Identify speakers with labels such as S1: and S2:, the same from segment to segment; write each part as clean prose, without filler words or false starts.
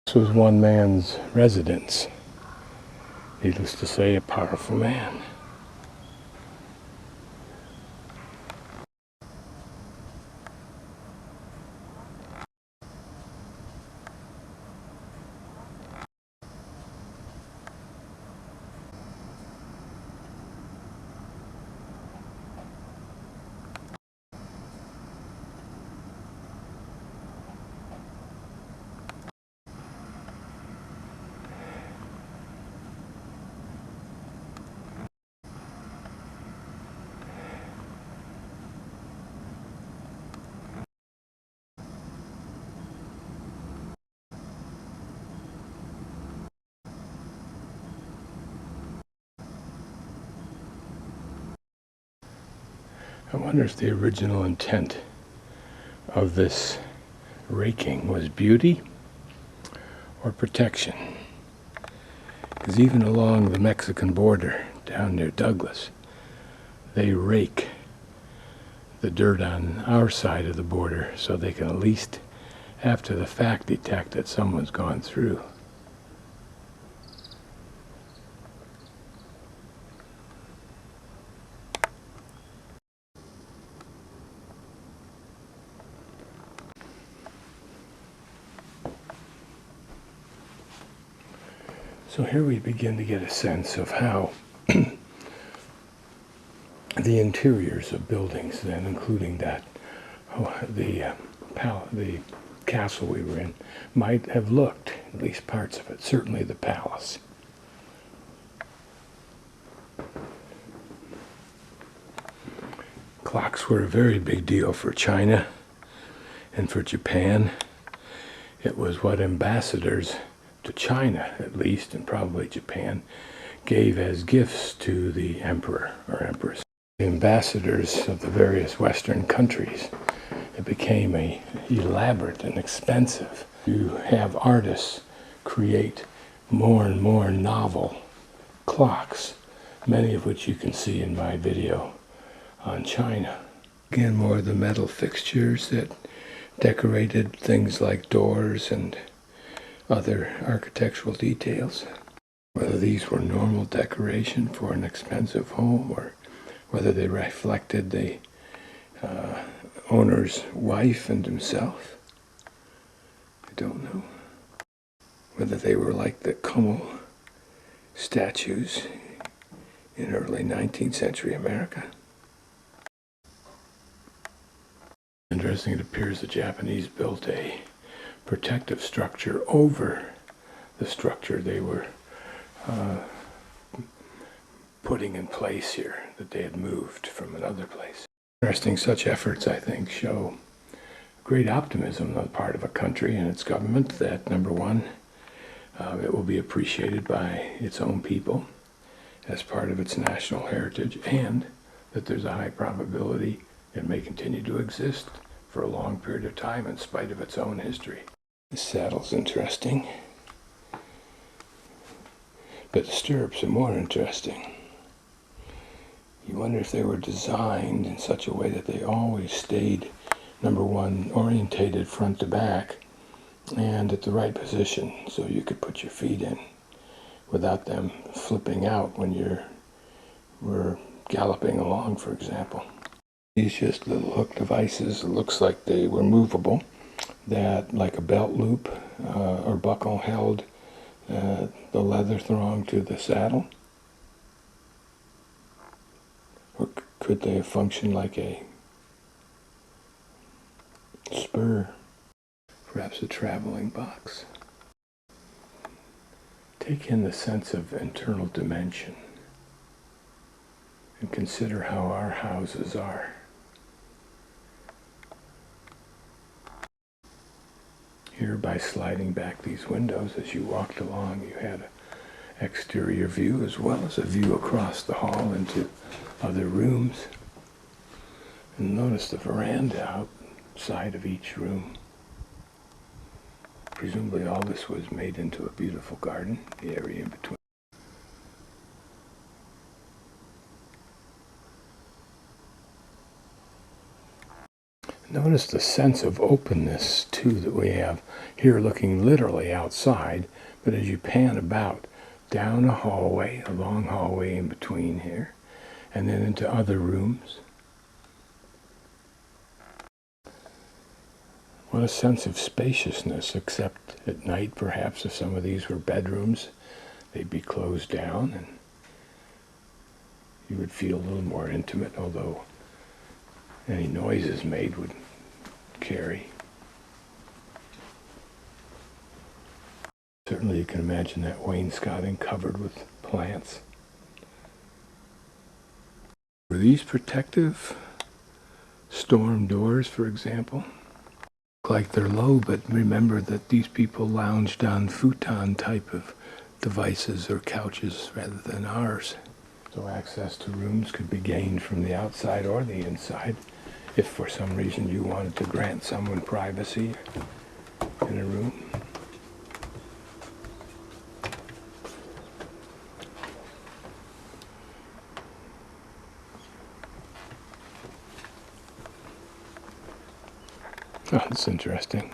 S1: This was one man's residence. Needless to say, a powerful man. I wonder if the original intent of this raking was beauty or protection. Because even along the Mexican border, down near Douglas, they rake the dirt on our side of the border so they can at least, after the fact, detect that someone's gone through. So here we begin to get a sense of how the interiors of buildings, then including that, the castle we were in, might have looked, at least parts of it, certainly the palace. Clocks were a very big deal for China and for Japan. It was what ambassadors to China, at least, and probably Japan, gave as gifts to the emperor or empress. The ambassadors of the various Western countries, it became elaborate and expensive to have artists create more and more novel clocks, many of which you can see in my video on China. Again, more of the metal fixtures that decorated things like doors and other architectural details. Whether these were normal decoration for an expensive home or whether they reflected the owner's wife and himself, I don't know. Whether they were like the Como statues in early 19th century America. Interesting, it appears the Japanese built a protective structure over the structure they were putting in place here, that they had moved from another place. Interesting, such efforts, I think, show great optimism on the part of a country and its government that, number one, it will be appreciated by its own people as part of its national heritage, and that there's a high probability it may continue to exist for a long period of time in spite of its own history. This saddle's interesting, but the stirrups are more interesting. You wonder if they were designed in such a way that they always stayed, number one, orientated front to back and at the right position so you could put your feet in without them flipping out when you were galloping along, for example. These just little hook devices, it looks like they were movable, that like a belt loop or buckle held the leather thong to the saddle. Or could they have functioned like a spur? Perhaps a traveling box. Take in the sense of internal dimension and consider how our houses are. Here, by sliding back these windows as you walked along, you had an exterior view as well as a view across the hall into other rooms. And notice the veranda outside of each room. Presumably all this was made into a beautiful garden, the area in between. Notice Notice the sense of openness, too, that we have here, looking literally outside, but as you pan about, down a hallway, a long hallway in between here, and then into other rooms. What a sense of spaciousness, except at night, perhaps, if some of these were bedrooms, they'd be closed down, and you would feel a little more intimate, although any noises made would carry. Certainly you can imagine that wainscoting covered with plants. Were these protective storm doors, for example? Look like they're low, but remember that these people lounged on futon type of devices or couches rather than ours. So access to rooms could be gained from the outside or the inside if for some reason you wanted to grant someone privacy in a room. Oh, that's interesting.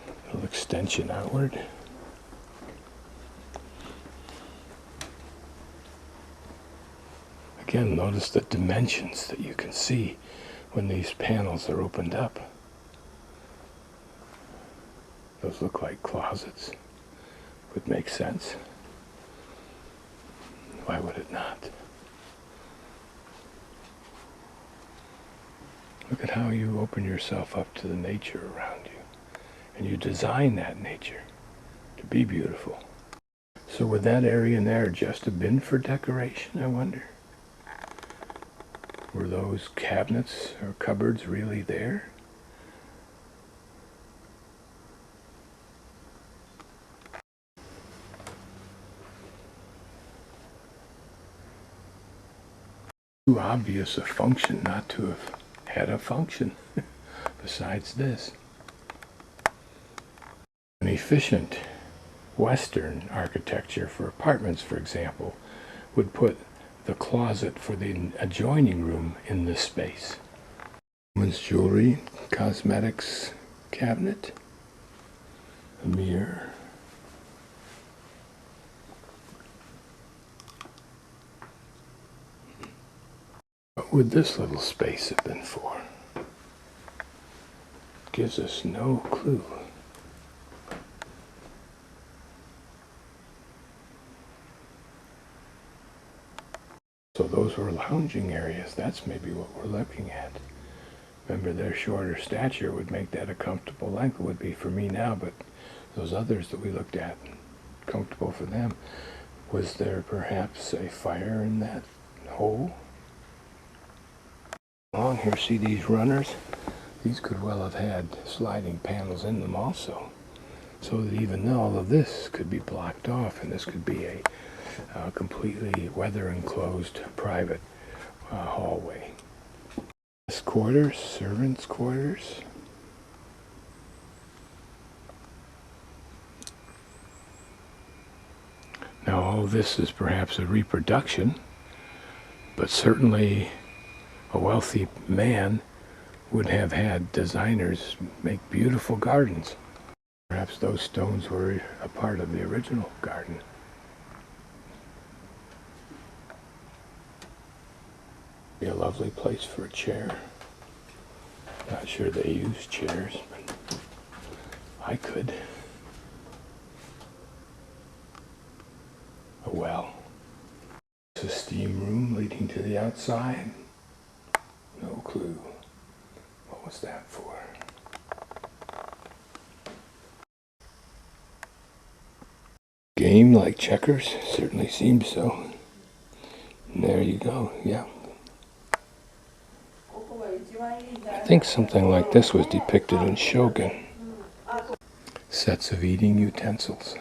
S1: A little extension outward. Again, notice the dimensions that you can see when these panels are opened up. Those look like closets. Would make sense. Why would it not? Look at how you open yourself up to the nature around you. And you design that nature to be beautiful. So would that area in there just have been for decoration, I wonder? Were those cabinets or cupboards really there? Too obvious a function not to have had a function besides this. An efficient Western architecture for apartments, for example, would put the closet for the adjoining room in this space. Women's jewelry, cosmetics cabinet, a mirror. What would this little space have been for? Gives us no clue. So those were lounging areas. That's maybe what we're looking at. Remember, their shorter stature would make that a comfortable length. It would be for me now, but those others that we looked at, comfortable for them. Was there perhaps a fire in that hole? Along here, see these runners? These could well have had sliding panels in them also. So that even all of this could be blocked off, and this could be a completely weather-enclosed private hallway. Quarters, servants' quarters. Now all this is perhaps a reproduction, but certainly a wealthy man would have had designers make beautiful gardens. Perhaps those stones were a part of the original garden. Be a lovely place for a chair. Not sure they use chairs, but I could. A well. It's a steam room leading to the outside. No clue. What was that for? Game like checkers? Certainly seems so. And there you go, yeah. I think something like this was depicted in Shogun. Sets of eating utensils.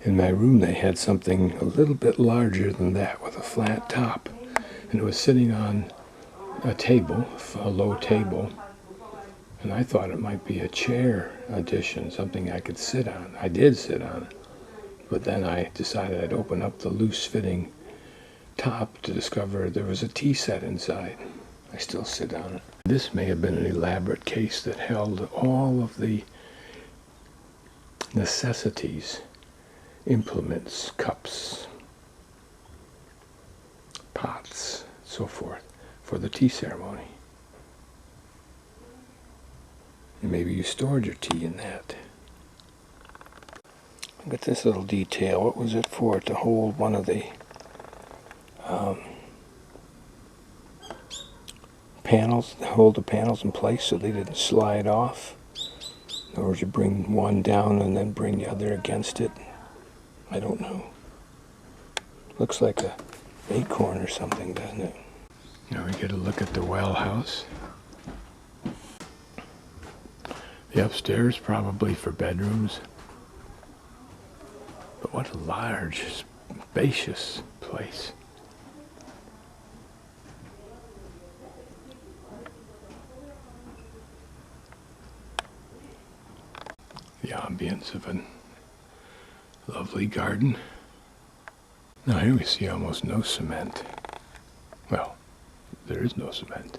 S1: In my room they had something a little bit larger than that with a flat top. And it was sitting on a table, a low table. And I thought it might be a chair addition, something I could sit on. I did sit on it. But then I decided I'd open up the loose-fitting top to discover there was a tea set inside. I still sit on it. This may have been an elaborate case that held all of the necessities, implements, cups, pots, so forth, for the tea ceremony. And maybe you stored your tea in that. Look at this little detail. What was it for? To hold one of the panels, hold the panels in place so they didn't slide off. In other words, you bring one down and then bring the other against it. I don't know. Looks like a acorn or something, doesn't it? Now we get a look at the well house. The upstairs probably for bedrooms. But what a large, spacious place. The ambience of a lovely garden. Now here we see almost no cement. Well, there is no cement.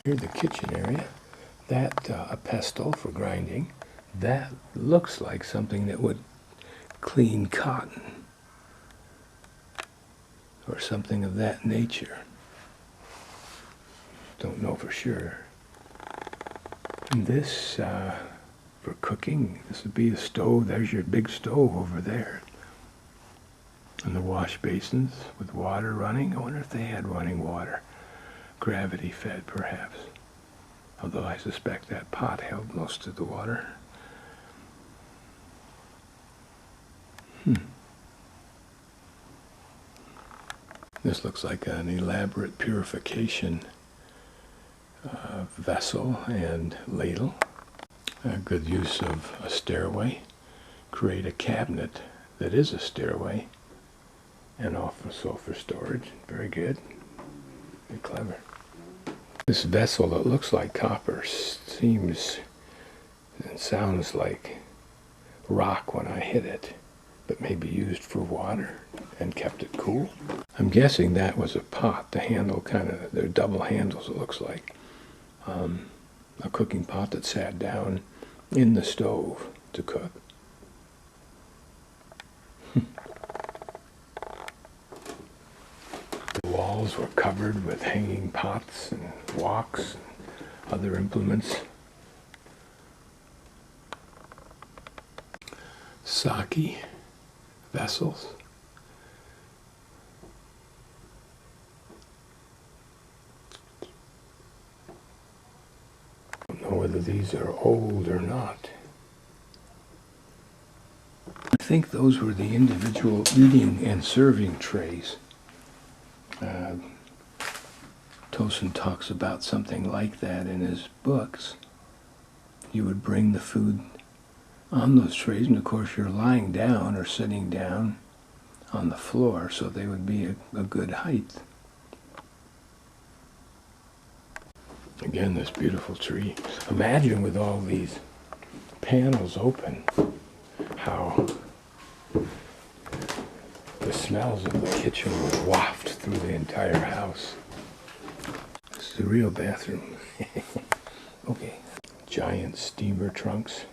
S1: Here's the kitchen area. That, a pestle for grinding. That looks like something that would clean cotton or something of that nature. Don't know for sure. And this, for cooking, this would be a stove. There's your big stove over there. And the wash basins with water running. I wonder if they had running water. Gravity fed, perhaps. Although I suspect that pot held most of the water. This looks like an elaborate purification vessel and ladle. A good use of a stairway. Create a cabinet that is a stairway and also for storage. Very good. Very clever. This vessel that looks like copper seems and sounds like rock when I hit it, but maybe used for water and kept it cool. I'm guessing that was a pot. The handle kind of, they're double handles it looks like. A cooking pot that sat down in the stove to cook. The walls were covered with hanging pots and woks and other implements. Sake vessels. I don't know whether these are old or not. I think those were the individual eating and serving trays. Tosin talks about something like that in his books. You would bring the food on those trays, and of course you're lying down or sitting down on the floor, so they would be a good height. Again, this beautiful tree. Imagine with all these panels open, how the smells of the kitchen would waft through the entire house. This is the real bathroom. Okay. Giant steamer trunks.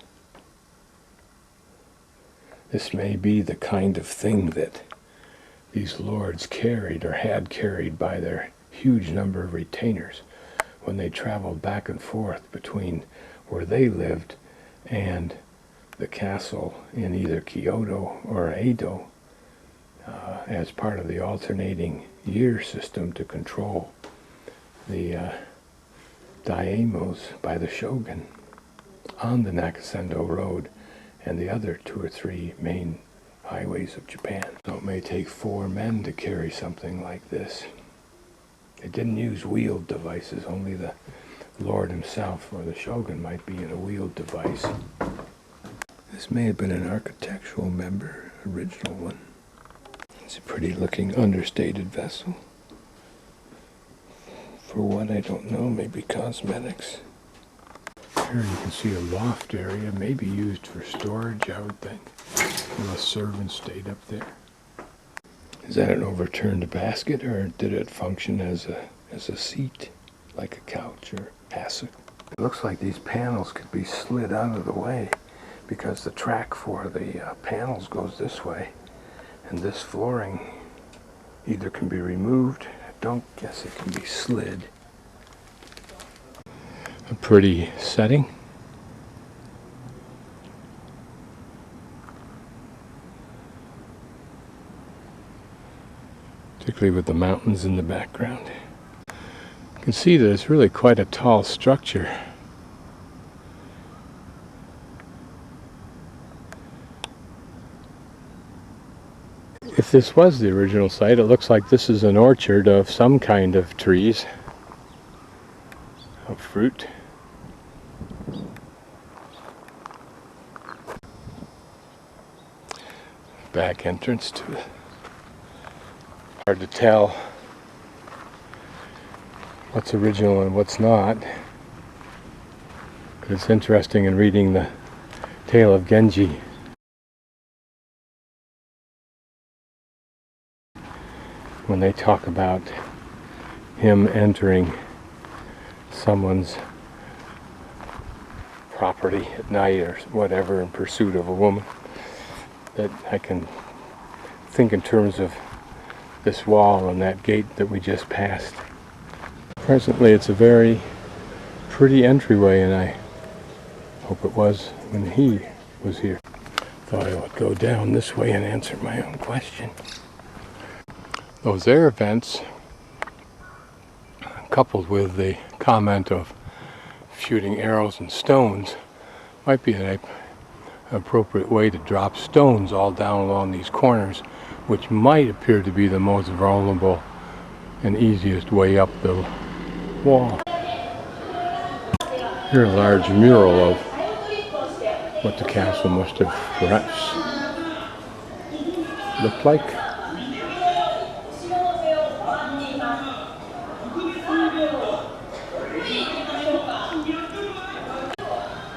S1: This may be the kind of thing that these lords carried or had carried by their huge number of retainers when they traveled back and forth between where they lived and the castle in either Kyoto or Edo as part of the alternating year system to control the daimyos by the shogun on the Nakasendo Road and the other 2 or 3 main highways of Japan. So it may take 4 men to carry something like this. It didn't use wheeled devices, only the lord himself or the shogun might be in a wheeled device. This may have been an architectural member, original one. It's a pretty looking understated vessel. For what, I don't know, maybe cosmetics. Here you can see a loft area, maybe used for storage, I would think. Unless servants stayed up there. Is that an overturned basket, or did it function as a seat, like a couch or hassock? It looks like these panels could be slid out of the way, because the track for the panels goes this way, and this flooring either can be removed. I don't guess it can be slid. A pretty setting. Particularly with the mountains in the background. You can see that it's really quite a tall structure. If this was the original site, it looks like this is an orchard of some kind of trees, of fruit. Back entrance to it. Hard to tell what's original and what's not. But it's interesting in reading the tale of Genji. When they talk about him entering someone's property at night or whatever in pursuit of a woman, that I can think in terms of this wall and that gate that we just passed. Presently it's a very pretty entryway, and I hope it was when he was here. Thought I would go down this way and answer my own question. Those air vents, coupled with the comment of shooting arrows and stones, might be an appropriate way to drop stones all down along these corners, which might appear to be the most vulnerable and easiest way up the wall. Here's a large mural of what the castle must have perhaps looked like.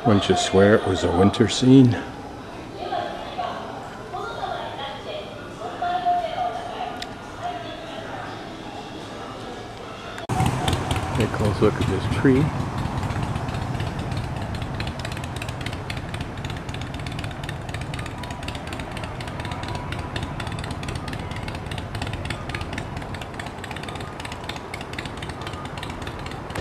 S1: Wouldn't you swear it was a winter scene? Take a close look at this tree.